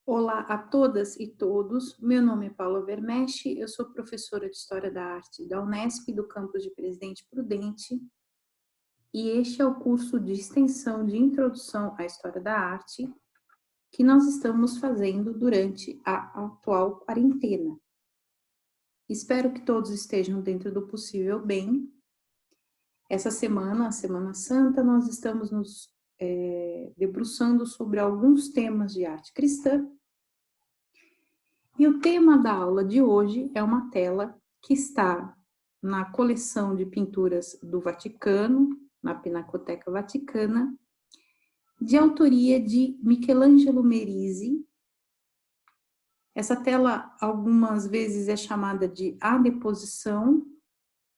Olá a todas e todos, meu nome é Paula Vermeschi, eu sou professora de História da Arte da Unesp, do campus de Presidente Prudente, e este é o curso de extensão de Introdução à História da Arte que nós estamos fazendo durante a atual quarentena. Espero que todos estejam dentro do possível bem. Essa semana, a Semana Santa, nós estamos nos debruçando sobre alguns temas de arte cristã. E o tema da aula de hoje é uma tela que está na coleção de pinturas do Vaticano, na Pinacoteca Vaticana, de autoria de Michelangelo Merisi. Essa tela algumas vezes é chamada de A Deposição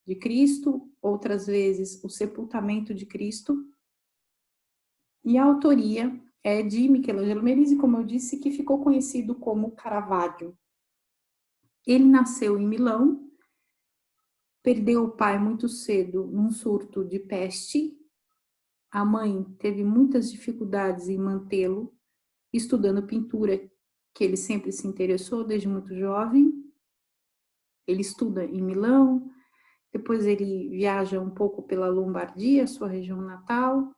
de Cristo, outras vezes o Sepultamento de Cristo. E a autoria é de Michelangelo Merisi, como eu disse, que ficou conhecido como Caravaggio. Ele nasceu em Milão, perdeu o pai muito cedo num surto de peste. A mãe teve muitas dificuldades em mantê-lo, estudando pintura, que ele sempre se interessou desde muito jovem. Ele estuda em Milão, depois ele viaja um pouco pela Lombardia, sua região natal,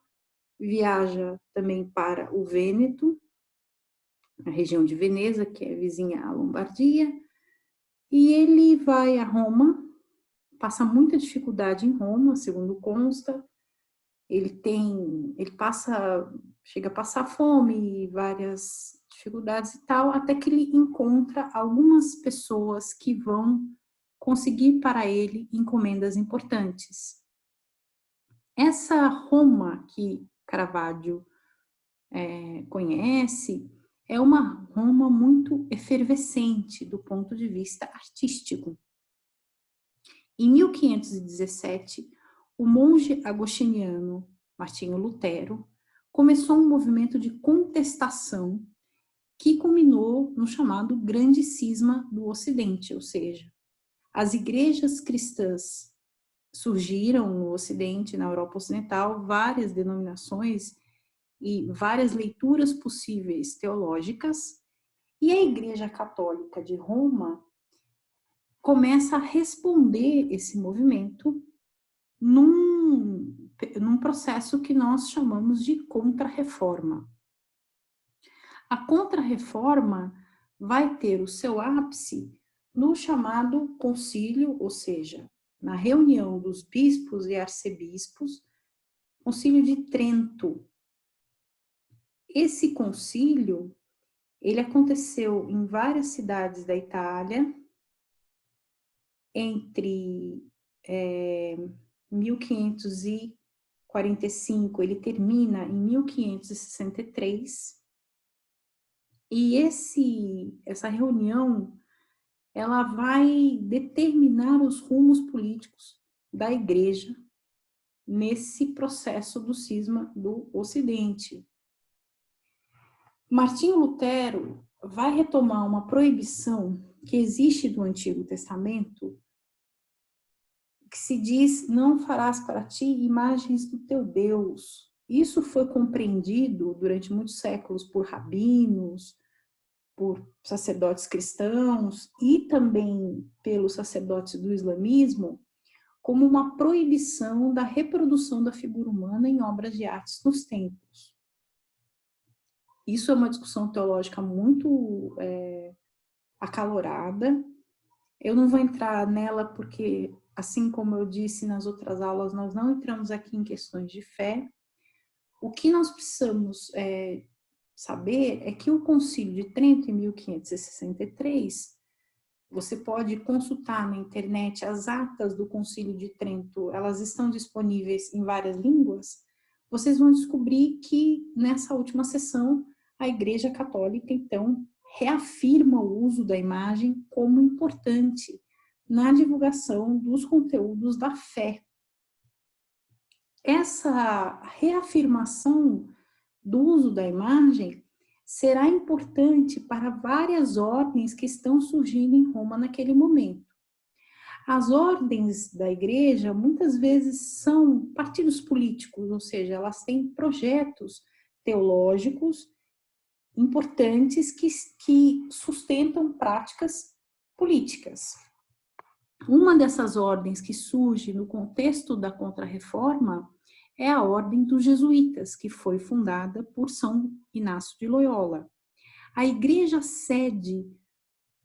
viaja também para o Vêneto, a região de Veneza, que é vizinha à Lombardia, e ele vai a Roma, passa muita dificuldade em Roma, segundo consta. Ele chega a passar fome e várias dificuldades e tal, até que ele encontra algumas pessoas que vão conseguir para ele encomendas importantes. Essa Roma que Caravaggio conhece é uma Roma muito efervescente do ponto de vista artístico. Em 1517, o monge agostiniano Martinho Lutero começou um movimento de contestação que culminou no chamado Grande Cisma do Ocidente, ou seja, as igrejas cristãs surgiram no Ocidente, na Europa Ocidental, várias denominações e várias leituras possíveis teológicas, e a Igreja Católica de Roma começa a responder esse movimento num processo que nós chamamos de contra-reforma. A contra-reforma vai ter o seu ápice no chamado concílio, ou seja, na reunião dos bispos e arcebispos, concílio de Trento. Esse concílio, ele aconteceu em várias cidades da Itália, entre 1545, ele termina em 1563, e essa reunião, ela vai determinar os rumos políticos da igreja nesse processo do cisma do Ocidente. Martinho Lutero vai retomar uma proibição que existe do Antigo Testamento, que se diz: não farás para ti imagens do teu Deus. Isso foi compreendido durante muitos séculos por rabinos, por sacerdotes cristãos e também pelos sacerdotes do islamismo, como uma proibição da reprodução da figura humana em obras de artes nos templos. Isso é uma discussão teológica muito acalorada. Eu não vou entrar nela porque, assim como eu disse nas outras aulas, nós não entramos aqui em questões de fé. O que nós precisamos saber é que o Concílio de Trento, em 1563, você pode consultar na internet as atas do Concílio de Trento, elas estão disponíveis em várias línguas. Vocês vão descobrir que nessa última sessão a Igreja Católica, então, reafirma o uso da imagem como importante na divulgação dos conteúdos da fé. Essa reafirmação do uso da imagem será importante para várias ordens que estão surgindo em Roma naquele momento. As ordens da igreja muitas vezes são partidos políticos, ou seja, elas têm projetos teológicos importantes que sustentam práticas políticas. Uma dessas ordens que surge no contexto da Contra-Reforma é a Ordem dos Jesuítas, que foi fundada por São Inácio de Loyola. A igreja sede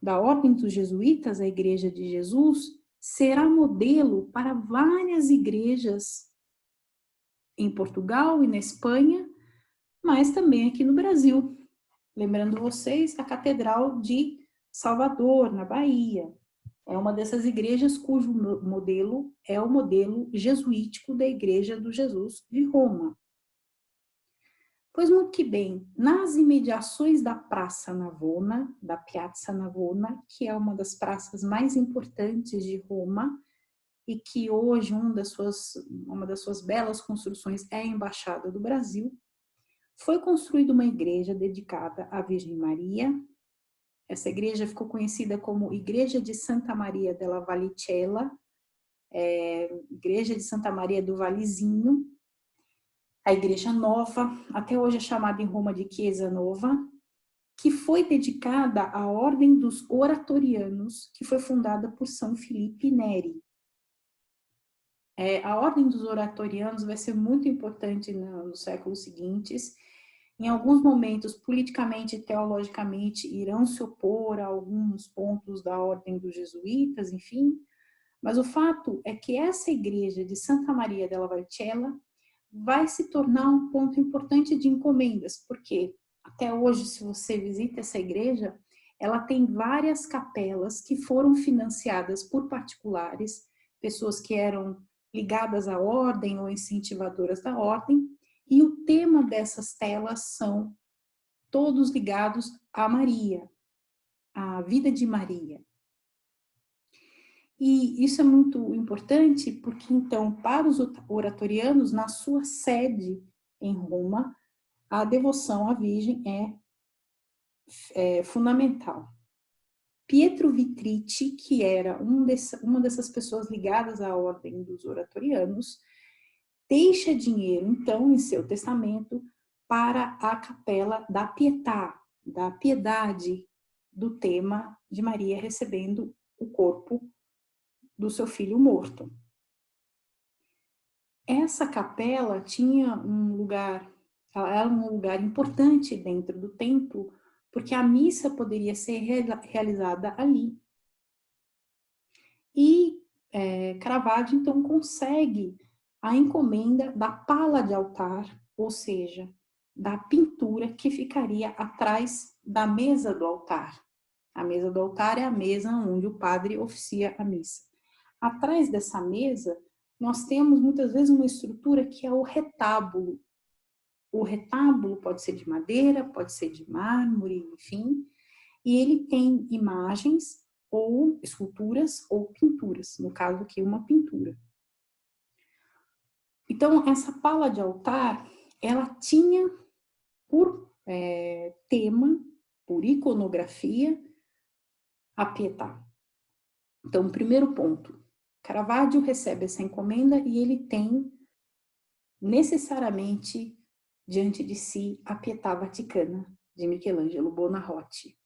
da Ordem dos Jesuítas, a Igreja de Jesus, será modelo para várias igrejas em Portugal e na Espanha, mas também aqui no Brasil. Lembrando vocês, a Catedral de Salvador, na Bahia, é uma dessas igrejas cujo modelo é o modelo jesuítico da Igreja do Jesus de Roma. Pois muito que bem, nas imediações da Praça Navona, da Piazza Navona, que é uma das praças mais importantes de Roma, e que hoje uma das suas belas construções é a Embaixada do Brasil, foi construída uma igreja dedicada à Virgem Maria. Essa igreja ficou conhecida como Igreja de Santa Maria della Vallicella, Igreja de Santa Maria do Valezinho. A Igreja Nova, até hoje é chamada em Roma de Chiesa Nova, que foi dedicada à Ordem dos Oratorianos, que foi fundada por São Filipe Neri. A Ordem dos Oratorianos vai ser muito importante nos séculos seguintes. Em alguns momentos, politicamente e teologicamente, irão se opor a alguns pontos da Ordem dos Jesuítas, enfim. Mas o fato é que essa igreja de Santa Maria della Vallicella vai se tornar um ponto importante de encomendas, porque até hoje, se você visita essa igreja, ela tem várias capelas que foram financiadas por particulares, pessoas que eram ligadas à ordem ou incentivadoras da ordem, e o tema dessas telas são todos ligados a Maria, a vida de Maria. E isso é muito importante porque, então, para os oratorianos, na sua sede em Roma, a devoção à Virgem é fundamental. Pietro Vitricci, que era uma dessas pessoas ligadas à ordem dos oratorianos, deixa dinheiro, então, em seu testamento, para a capela da Pietà, da piedade, do tema de Maria recebendo o corpo do seu filho morto. Essa capela tinha ela era um lugar importante dentro do templo, porque a missa poderia ser realizada ali. E Caravaggio, então, consegue a encomenda da pala de altar, ou seja, da pintura que ficaria atrás da mesa do altar. A mesa do altar é a mesa onde o padre oficia a missa. Atrás dessa mesa, nós temos muitas vezes uma estrutura que é o retábulo. O retábulo pode ser de madeira, pode ser de mármore, enfim, e ele tem imagens ou esculturas ou pinturas, no caso aqui uma pintura. Então, essa pala de altar, ela tinha por tema, por iconografia, a Pietà. Então, primeiro ponto, Caravaggio recebe essa encomenda e ele tem necessariamente diante de si a Pietà Vaticana, de Michelangelo Buonarroti.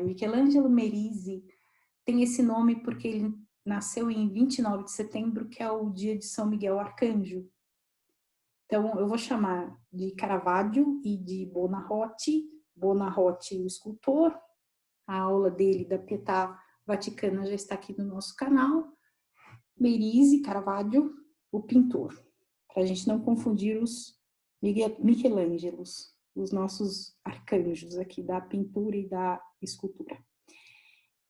Michelangelo Merisi tem esse nome porque ele nasceu em 29 de setembro, que é o dia de São Miguel Arcanjo. Então, eu vou chamar de Caravaggio e de Buonarroti. Buonarroti, o escultor. A aula dele da Pietà Vaticana já está aqui no nosso canal. Merisi, Caravaggio, o pintor. Para a gente não confundir os Michelangelos, os nossos arcanjos aqui da pintura e da escultura.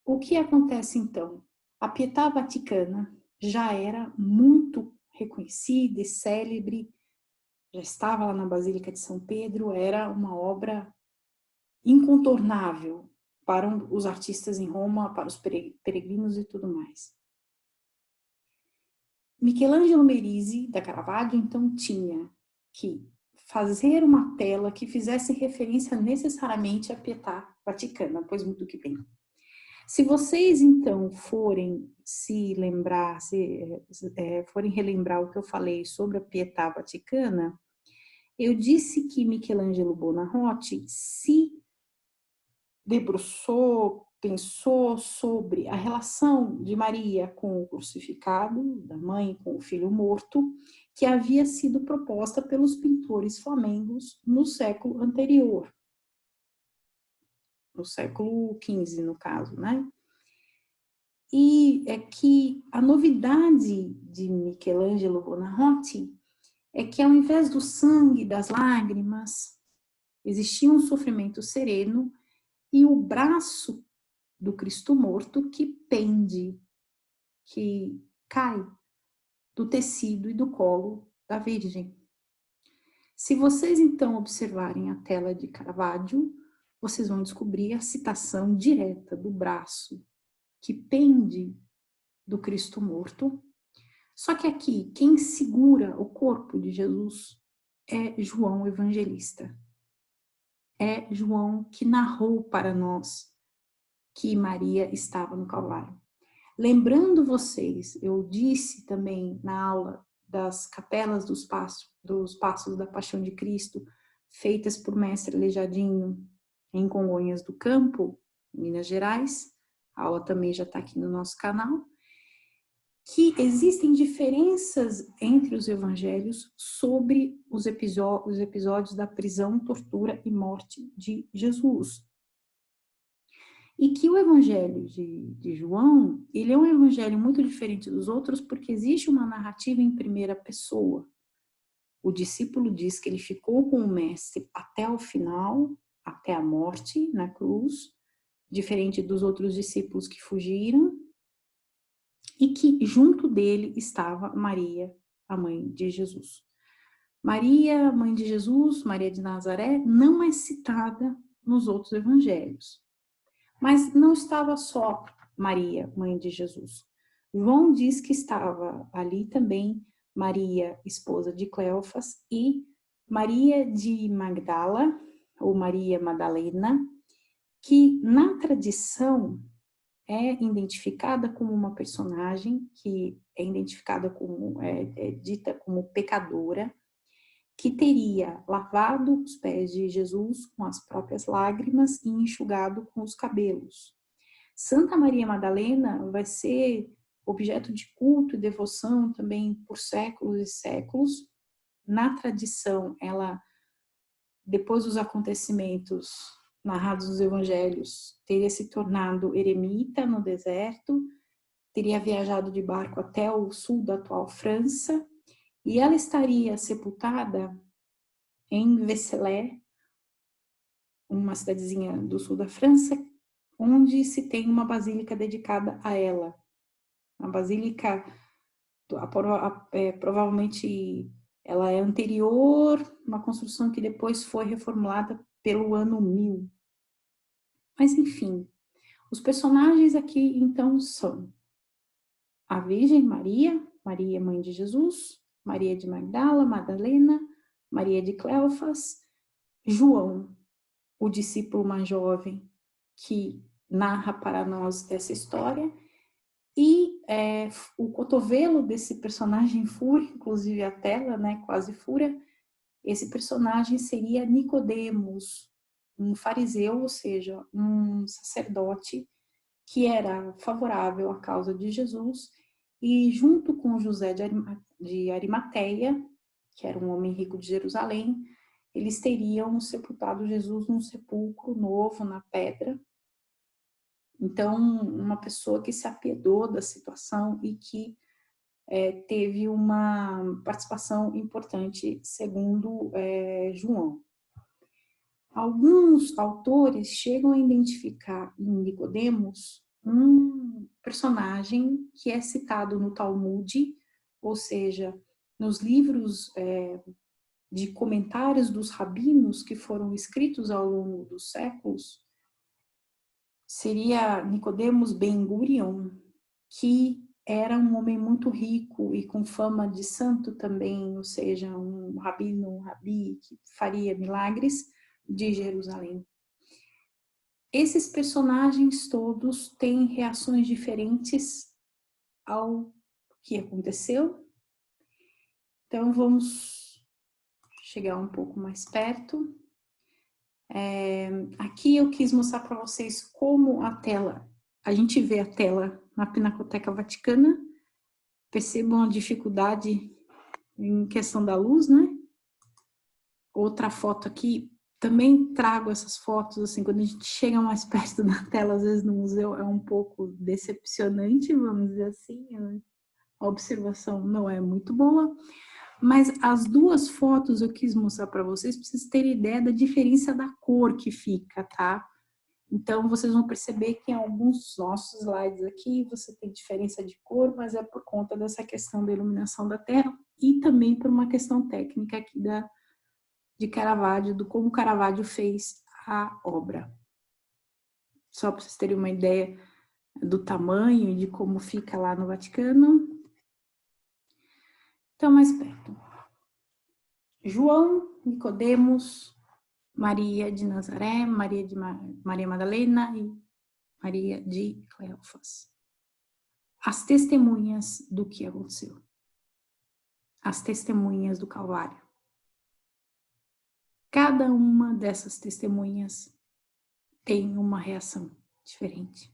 O que acontece então? A Pietà Vaticana já era muito reconhecida e célebre, já estava lá na Basílica de São Pedro, era uma obra incontornável para os artistas em Roma, para os peregrinos e tudo mais. Michelangelo Merisi, da Caravaggio, então tinha que fazer uma tela que fizesse referência necessariamente à Pietà Vaticana, pois muito que bem. Se vocês, então, forem forem relembrar o que eu falei sobre a Pietà Vaticana, Eu disse que Michelangelo Buonarroti se debruçou, pensou sobre a relação de Maria com o crucificado, da mãe com o filho morto, que havia sido proposta pelos pintores flamengos no século anterior, no século XV, no caso, né? E é que a novidade de Michelangelo Buonarroti é que, ao invés do sangue, das lágrimas, existia um sofrimento sereno e o braço do Cristo morto que pende, que cai do tecido e do colo da Virgem. Se vocês, então, observarem a tela de Caravaggio, vocês vão descobrir a citação direta do braço que pende do Cristo morto. Só que aqui, quem segura o corpo de Jesus é João Evangelista. É João que narrou para nós que Maria estava no Calvário. Lembrando vocês, eu disse também na aula das capelas dos passos da Paixão de Cristo, feitas por mestre Aleijadinho em Congonhas do Campo, Minas Gerais, a aula também já está aqui no nosso canal, que existem diferenças entre os evangelhos sobre os episódios da prisão, tortura e morte de Jesus. E que o evangelho de João, ele é um evangelho muito diferente dos outros porque existe uma narrativa em primeira pessoa. O discípulo diz que ele ficou com o mestre até o final, até a morte na cruz, diferente dos outros discípulos que fugiram, e que junto dele estava Maria, a mãe de Jesus. Maria, mãe de Jesus, Maria de Nazaré, não é citada nos outros evangelhos. Mas não estava só Maria, mãe de Jesus. João diz que estava ali também Maria, esposa de Cleofas, e Maria de Magdala, ou Maria Madalena, que na tradição é identificada como uma personagem que é identificada como, dita como pecadora, que teria lavado os pés de Jesus com as próprias lágrimas e enxugado com os cabelos. Santa Maria Madalena vai ser objeto de culto e devoção também por séculos e séculos. Na tradição, ela, depois dos acontecimentos narrados nos evangelhos, teria se tornado eremita no deserto, teria viajado de barco até o sul da atual França, e ela estaria sepultada em Vézelay, uma cidadezinha do sul da França, onde se tem uma basílica dedicada a ela. Uma basílica, provavelmente, ela é anterior, uma construção que depois foi reformulada pelo ano 1000. Mas, enfim, os personagens aqui, então, são a Virgem Maria, Maria, mãe de Jesus, Maria de Magdala, Madalena, Maria de Cleofas, João, o discípulo mais jovem que narra para nós essa história, e o cotovelo desse personagem fura, inclusive a tela, né, quase fura. Esse personagem seria Nicodemos, um fariseu, ou seja, um sacerdote que era favorável à causa de Jesus, e junto com José de Arimateia, que era um homem rico de Jerusalém, eles teriam sepultado Jesus num sepulcro novo na pedra. Então, uma pessoa que se apiedou da situação e que teve uma participação importante, segundo João. Alguns autores chegam a identificar em Nicodemos um personagem que é citado no Talmud, ou seja, nos livros de comentários dos rabinos que foram escritos ao longo dos séculos, seria Nicodemos Ben Gurion, que era um homem muito rico e com fama de santo também, ou seja, um rabino, um rabi que faria milagres de Jerusalém. Esses personagens todos têm reações diferentes ao que aconteceu. Então vamos chegar um pouco mais perto. Aqui eu quis mostrar para vocês como a tela, a gente vê a tela na Pinacoteca Vaticana. Percebam a dificuldade em questão da luz, né? Outra foto aqui, também trago essas fotos, assim, quando a gente chega mais perto da tela, às vezes no museu é um pouco decepcionante, vamos dizer assim, né? A observação não é muito boa, mas as duas fotos eu quis mostrar para vocês terem ideia da diferença da cor que fica, tá? Então, vocês vão perceber que em alguns dos nossos slides aqui, você tem diferença de cor, mas é por conta dessa questão da iluminação da tela e também por uma questão técnica aqui de Caravaggio, do como Caravaggio fez a obra. Só para vocês terem uma ideia do tamanho e de como fica lá no Vaticano. Então, mais perto. João, Nicodemos, Maria de Nazaré, Maria Madalena e Maria de Cleófas. As testemunhas do que aconteceu. As testemunhas do Calvário. Cada uma dessas testemunhas tem uma reação diferente.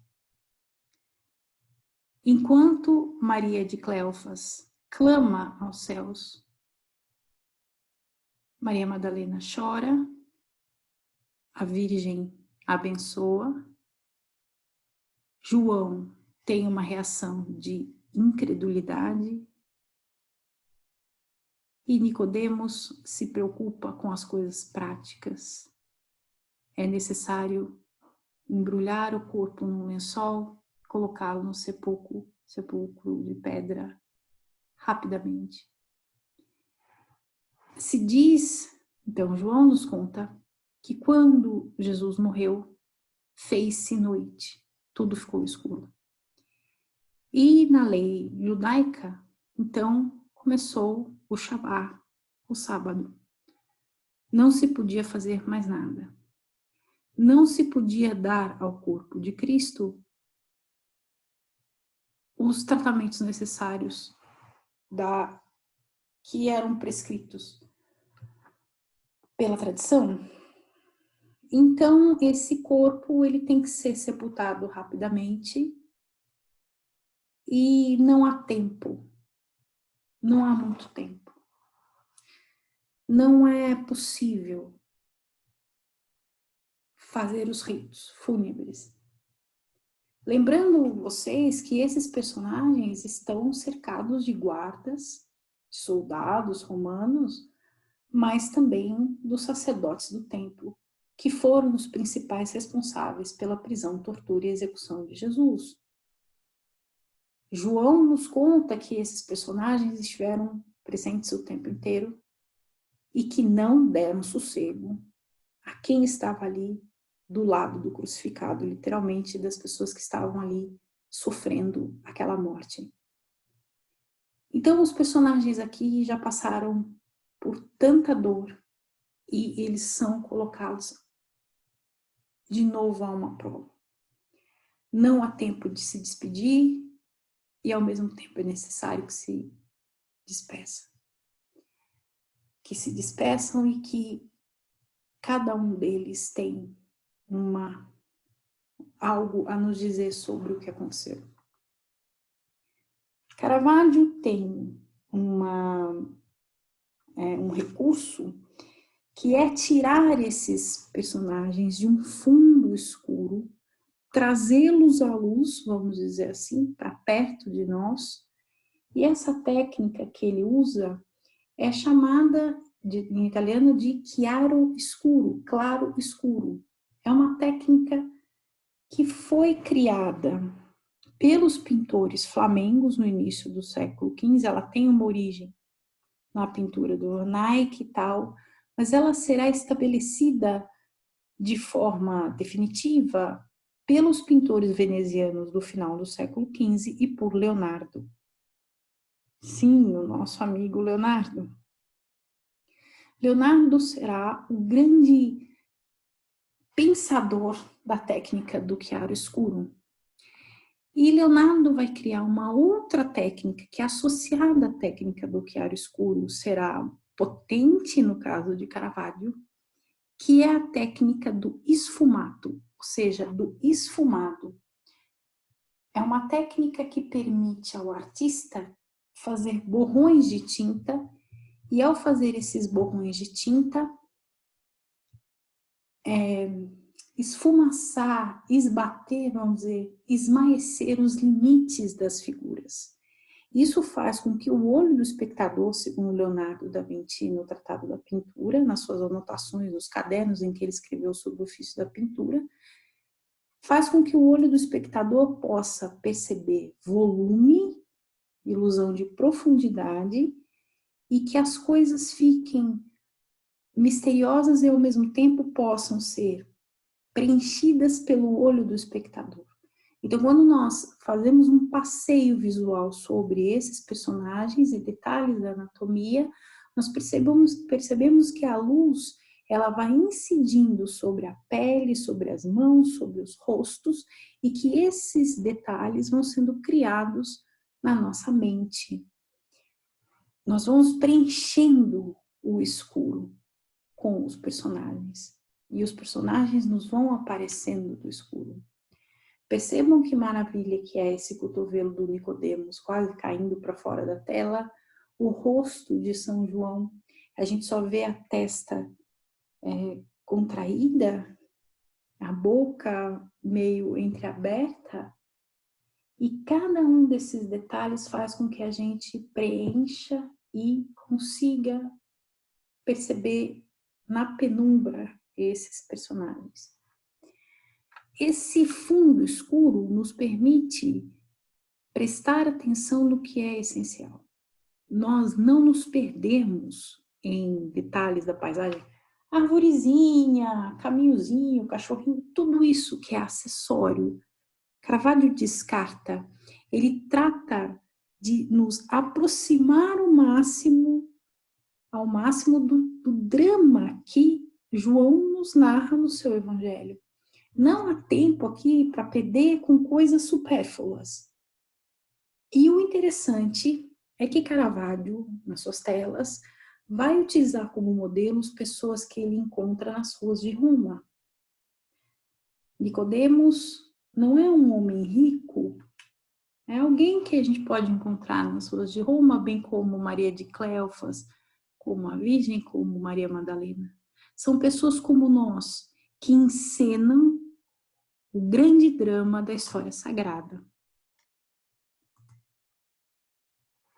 Enquanto Maria de Cleófas clama aos céus, Maria Madalena chora, a Virgem abençoa, João tem uma reação de incredulidade e Nicodemos se preocupa com as coisas práticas. É necessário embrulhar o corpo num lençol, colocá-lo no sepulcro de pedra rapidamente. Se diz, então João nos conta, que quando Jesus morreu, fez-se noite, tudo ficou escuro. E na lei judaica, então, começou o Shabá, o sábado. Não se podia fazer mais nada. Não se podia dar ao corpo de Cristo os tratamentos necessários que eram prescritos pela tradição. Então, esse corpo ele tem que ser sepultado rapidamente e não há tempo, não há muito tempo. Não é possível fazer os ritos fúnebres. Lembrando vocês que esses personagens estão cercados de guardas, de soldados romanos, mas também dos sacerdotes do templo, que foram os principais responsáveis pela prisão, tortura e execução de Jesus. João nos conta que esses personagens estiveram presentes o tempo inteiro e que não deram sossego a quem estava ali do lado do crucificado, literalmente das pessoas que estavam ali sofrendo aquela morte. Então os personagens aqui já passaram por tanta dor e eles são colocados de novo a uma prova. Não há tempo de se despedir e ao mesmo tempo é necessário que se despeça. Que se despeçam e que cada um deles tem algo a nos dizer sobre o que aconteceu. Caravaggio tem um recurso que é tirar esses personagens de um fundo escuro, trazê-los à luz, vamos dizer assim, para perto de nós. E essa técnica que ele usa é chamada em italiano de chiaro escuro, claro escuro. É uma técnica que foi criada pelos pintores flamengos no início do século XV. Ela tem uma origem na pintura do Van Eyck e tal, mas ela será estabelecida de forma definitiva pelos pintores venezianos do final do século XV e por Leonardo. Sim, o nosso amigo Leonardo. Leonardo será o grande pensador da técnica do chiaro escuro. E Leonardo vai criar uma outra técnica que é associada à técnica do chiaro escuro, será potente no caso de Caravaggio, que é a técnica do esfumato, ou seja, do esfumado. É uma técnica que permite ao artista fazer borrões de tinta, e ao fazer esses borrões de tinta, esfumaçar, esbater, vamos dizer, esmaecer os limites das figuras. Isso faz com que o olho do espectador, segundo Leonardo da Vinci no Tratado da Pintura, nas suas anotações, nos cadernos em que ele escreveu sobre o ofício da pintura, faz com que o olho do espectador possa perceber volume, ilusão de profundidade, e que as coisas fiquem misteriosas e ao mesmo tempo possam ser preenchidas pelo olho do espectador. Então, quando nós fazemos um passeio visual sobre esses personagens e detalhes da anatomia, nós percebemos que a luz ela vai incidindo sobre a pele, sobre as mãos, sobre os rostos, e que esses detalhes vão sendo criados na nossa mente. Nós vamos preenchendo o escuro com os personagens, e os personagens nos vão aparecendo do escuro. Percebam que maravilha que é esse cotovelo do Nicodemos, quase caindo para fora da tela, o rosto de São João, a gente só vê a testa contraída, a boca meio entreaberta, e cada um desses detalhes faz com que a gente preencha e consiga perceber na penumbra esses personagens. Esse fundo escuro nos permite prestar atenção no que é essencial. Nós não nos perdemos em detalhes da paisagem, arvorezinha, caminhozinho, cachorrinho, tudo isso que é acessório. Caravaggio descarta, ele trata de nos aproximar ao máximo do drama que João nos narra no seu evangelho. Não há tempo aqui para perder com coisas supérfluas. E o interessante é que Caravaggio, nas suas telas, vai utilizar como modelos pessoas que ele encontra nas ruas de Roma. Nicodemos não é um homem rico, é alguém que a gente pode encontrar nas ruas de Roma, bem como Maria de Cleofas, como a Virgem, como Maria Madalena. São pessoas como nós, que encenam o grande drama da história sagrada.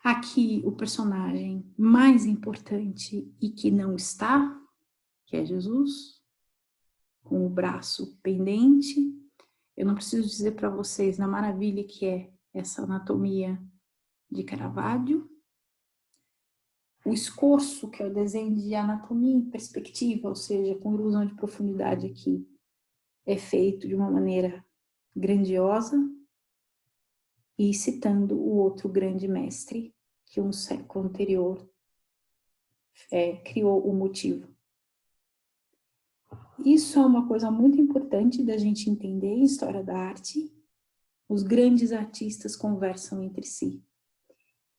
Aqui o personagem mais importante e que não está, que é Jesus, com o braço pendente. Eu não preciso dizer para vocês na maravilha que é essa anatomia de Caravaggio. O escorço, que é o desenho de anatomia em perspectiva, ou seja, com ilusão de profundidade aqui, é feito de uma maneira grandiosa e citando o outro grande mestre que um século anterior criou o motivo. Isso é uma coisa muito importante da gente entender em história da arte. Os grandes artistas conversam entre si.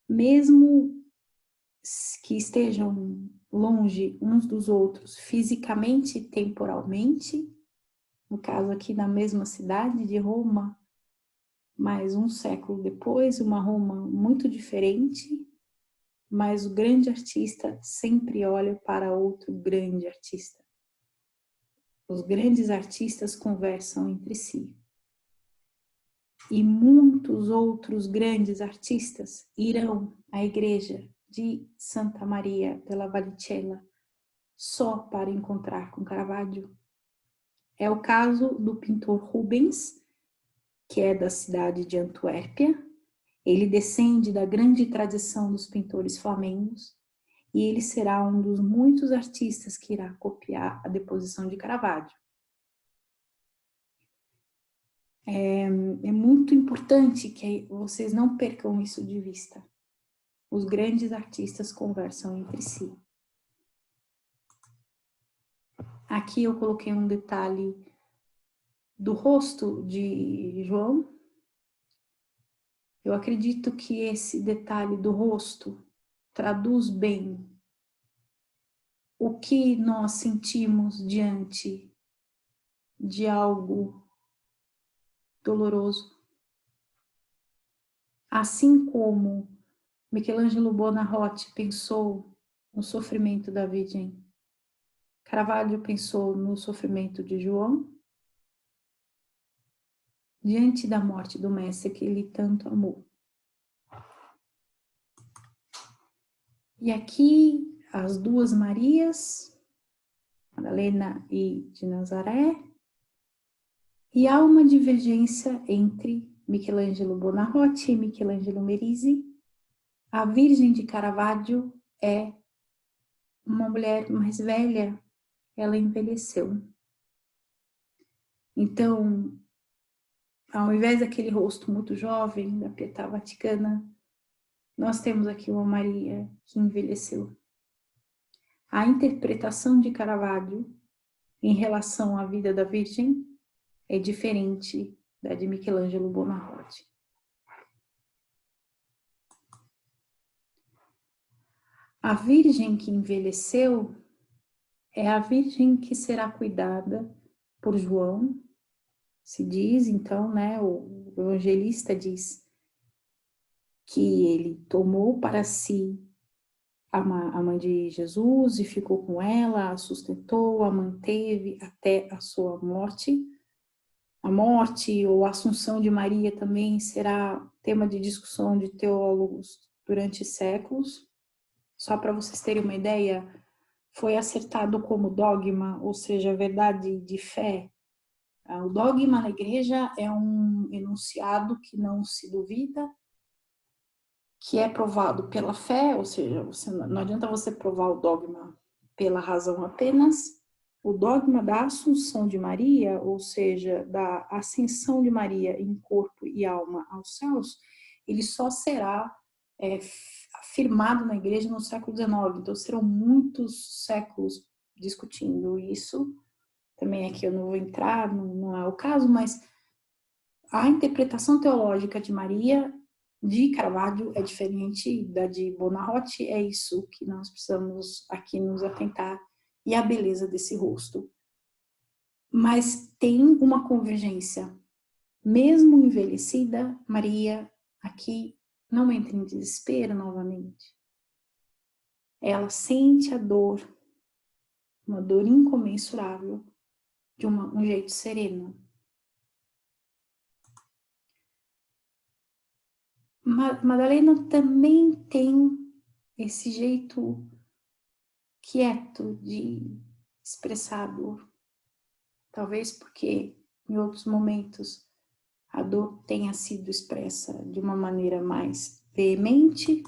Mesmo que estejam longe uns dos outros, fisicamente e temporalmente, no caso aqui na mesma cidade de Roma, mas um século depois, uma Roma muito diferente, mas o grande artista sempre olha para outro grande artista. Os grandes artistas conversam entre si. E muitos outros grandes artistas irão à igreja de Santa Maria della Vallicella só para encontrar com Caravaggio. É o caso do pintor Rubens, que é da cidade de Antuérpia. Ele descende da grande tradição dos pintores flamengos e ele será um dos muitos artistas que irá copiar a deposição de Caravaggio. É muito importante que vocês não percam isso de vista. Os grandes artistas conversam entre si. Aqui eu coloquei um detalhe do rosto de João. Eu acredito que esse detalhe do rosto traduz bem o que nós sentimos diante de algo doloroso. Assim como Michelangelo Buonarroti pensou no sofrimento da Virgem, Caravaggio pensou no sofrimento de João, diante da morte do mestre que ele tanto amou. E aqui as duas Marias, Madalena e de Nazaré, e há uma divergência entre Michelangelo Buonarroti e Michelangelo Merisi. A Virgem de Caravaggio é uma mulher mais velha, ela envelheceu. Então, ao invés daquele rosto muito jovem da Pietà Vaticana, nós temos aqui uma Maria que envelheceu. A interpretação de Caravaggio em relação à vida da Virgem é diferente da de Michelangelo Buonarroti. A Virgem que envelheceu é a Virgem que será cuidada por João. Se diz, então, né, o evangelista diz que ele tomou para si a mãe de Jesus e ficou com ela, a sustentou, a manteve até a sua morte. A morte ou a assunção de Maria também será tema de discussão de teólogos durante séculos. Só para vocês terem uma ideia, foi acertado como dogma, ou seja, verdade de fé. O dogma na igreja é um enunciado que não se duvida, que é provado pela fé, ou seja, não adianta você provar o dogma pela razão apenas. O dogma da Assunção de Maria, ou seja, da ascensão de Maria em corpo e alma aos céus, ele só será afirmado na igreja no século XIX. Então, serão muitos séculos discutindo isso. Também aqui eu não vou entrar, não é o caso, mas a interpretação teológica de Maria, de Caravaggio, é diferente da de Buonarroti. É isso que nós precisamos aqui nos atentar, e a beleza desse rosto. Mas tem uma convergência. Mesmo envelhecida, Maria aqui não entra em desespero novamente. Ela sente a dor, uma dor incomensurável, de um jeito sereno. Madalena também tem esse jeito quieto de expressar a dor. Talvez porque em outros momentos a dor tenha sido expressa de uma maneira mais veemente.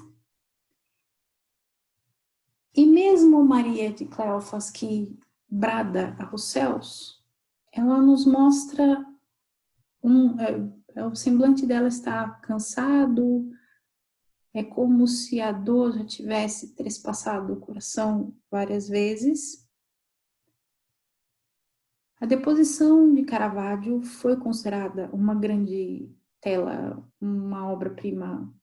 E mesmo Maria de Cleófas, que brada aos céus, ela nos mostra o semblante dela está cansado, é como se a dor já tivesse trespassado o coração várias vezes. A deposição de Caravaggio foi considerada uma grande tela, uma obra-prima,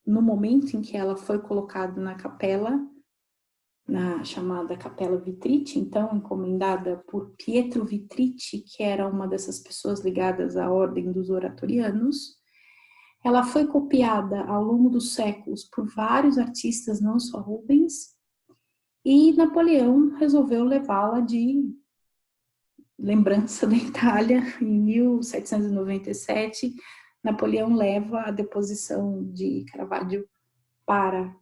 no momento em que ela foi colocada na capela, na chamada Capela Vitrite, então encomendada por Pietro Vitrite, que era uma dessas pessoas ligadas à ordem dos oratorianos. Ela foi copiada ao longo dos séculos por vários artistas, não só Rubens, e Napoleão resolveu levá-la de lembrança da Itália. Em 1797, Napoleão leva a deposição de Caravaggio para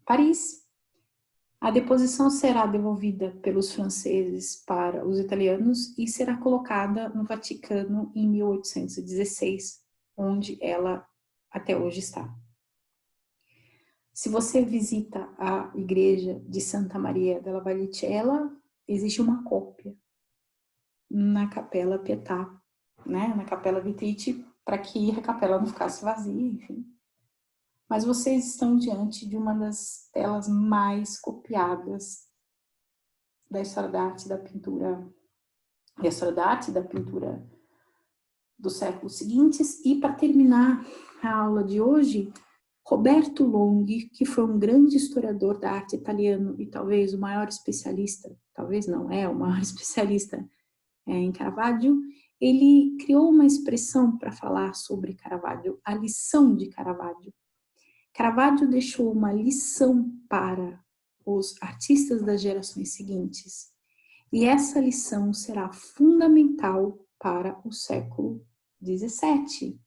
Paris. A deposição será devolvida pelos franceses para os italianos e será colocada no Vaticano em 1816, onde ela até hoje está. Se você visita a igreja de Santa Maria della Vallicella, existe uma cópia na Capela Pietà, né, na Capela Vitrite, para que a capela não ficasse vazia, enfim. Mas vocês estão diante de uma das telas mais copiadas da história da arte e da pintura, da história da arte e da pintura dos séculos seguintes. E para terminar a aula de hoje, Roberto Longhi, que foi um grande historiador da arte italiano e talvez o maior especialista, talvez não é o maior especialista em Caravaggio, ele criou uma expressão para falar sobre Caravaggio, a lição de Caravaggio. Caravaggio deixou uma lição para os artistas das gerações seguintes, e essa lição será fundamental para o século XVII.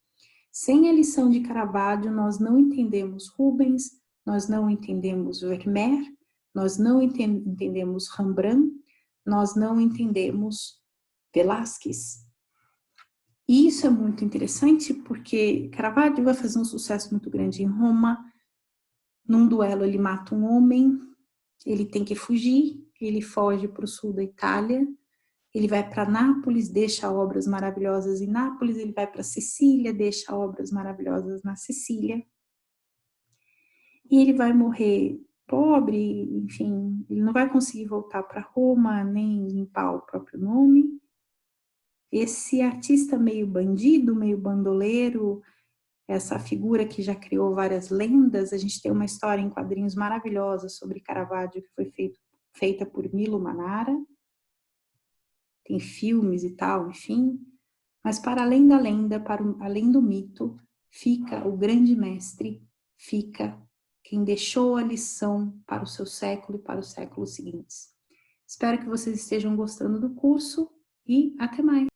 Sem a lição de Caravaggio, nós não entendemos Rubens, nós não entendemos Vermeer, nós não entendemos Rembrandt, nós não entendemos Velázquez. E isso é muito interessante porque Caravaggio vai fazer um sucesso muito grande em Roma. Num duelo ele mata um homem, ele tem que fugir, ele foge para o sul da Itália, ele vai para Nápoles, deixa obras maravilhosas em Nápoles, ele vai para Sicília, deixa obras maravilhosas na Sicília. E ele vai morrer pobre, enfim, ele não vai conseguir voltar para Roma, nem limpar o próprio nome. Esse artista meio bandido, meio bandoleiro, essa figura que já criou várias lendas, a gente tem uma história em quadrinhos maravilhosa sobre Caravaggio que foi feita por Milo Manara, tem filmes e tal, enfim, mas para além da lenda, além do mito, fica o grande mestre, fica quem deixou a lição para o seu século e para os séculos seguintes. Espero que vocês estejam gostando do curso e até mais!